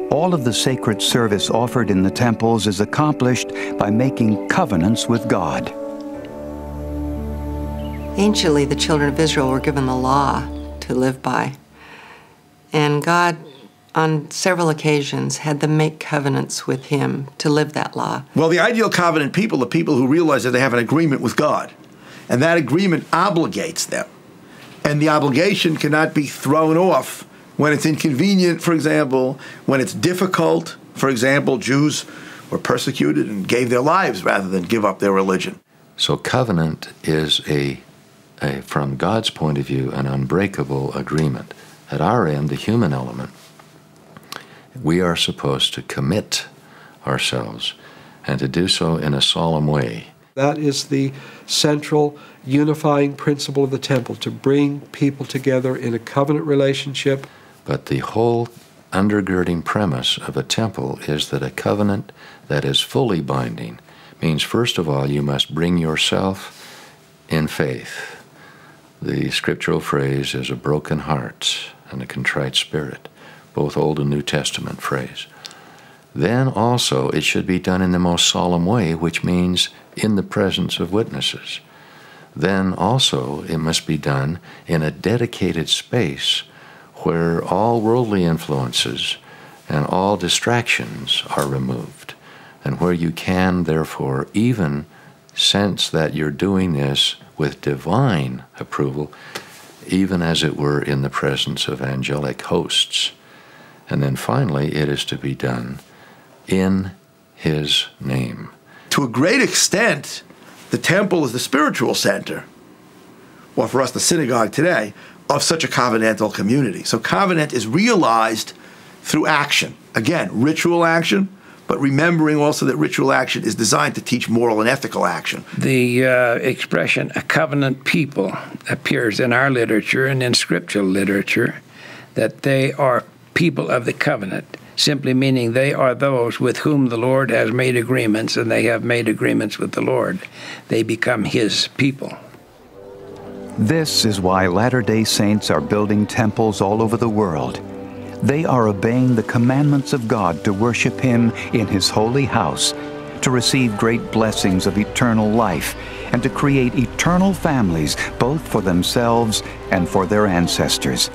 All of the sacred service offered in the temples is accomplished by making covenants with God. Anciently, the children of Israel were given the law to live by. And God, on several occasions, had them make covenants with Him to live that law. Well, the ideal covenant people are people who realize that they have an agreement with God. And that agreement obligates them. And the obligation cannot be thrown off when it's inconvenient, for example, when it's difficult. For example, Jews were persecuted and gave their lives rather than give up their religion. So covenant is from God's point of view, an unbreakable agreement. At our end, the human element, we are supposed to commit ourselves and to do so in a solemn way. That is the central unifying principle of the temple, to bring people together in a covenant relationship. But the whole undergirding premise of a temple is that a covenant that is fully binding means, first of all, you must bring yourself in faith. The scriptural phrase is a broken heart and a contrite spirit, both Old and New Testament phrase. Then also it should be done in the most solemn way, which means in the presence of witnesses. Then also it must be done in a dedicated space where all worldly influences and all distractions are removed, and where you can, therefore, even sense that you're doing this with divine approval, even as it were in the presence of angelic hosts. And then finally, it is to be done in His name. To a great extent, the temple is the spiritual center, or for us, the synagogue today, of such a covenantal community. So covenant is realized through action. Again, ritual action, but remembering also that ritual action is designed to teach moral and ethical action. The expression, a covenant people, appears in our literature and in scriptural literature, that they are people of the covenant, simply meaning they are those with whom the Lord has made agreements, and they have made agreements with the Lord. They become His people. This is why Latter-day Saints are building temples all over the world. They are obeying the commandments of God to worship Him in His holy house, to receive great blessings of eternal life, and to create eternal families both for themselves and for their ancestors.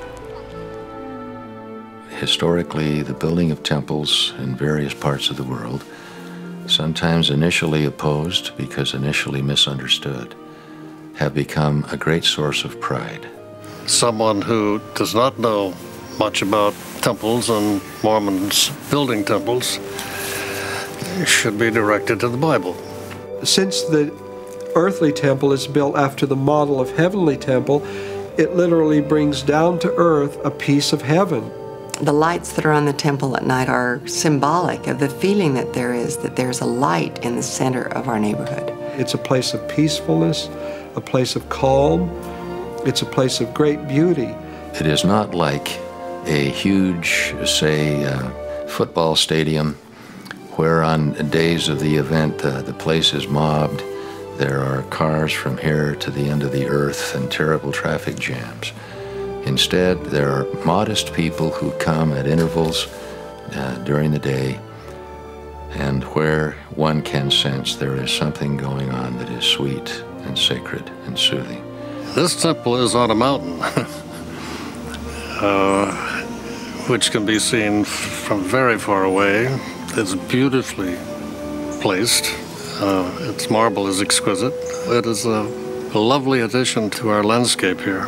Historically, the building of temples in various parts of the world, sometimes initially opposed because initially misunderstood, have become a great source of pride. Someone who does not know much about temples and Mormons building temples should be directed to the Bible. Since the earthly temple is built after the model of heavenly temple, it literally brings down to earth a piece of heaven. The lights that are on the temple at night are symbolic of the feeling that there's a light in the center of our neighborhood. It's a place of peacefulness, a place of calm. It's a place of great beauty. It is not like a huge, say, football stadium where on days of the event the place is mobbed. There are cars from here to the end of the earth and terrible traffic jams. Instead, there are modest people who come at intervals during the day, and where one can sense there is something going on that is sweet and sacred and soothing. This temple is on a mountain, which can be seen from very far away. It's beautifully placed. Its marble is exquisite. It is a lovely addition to our landscape here.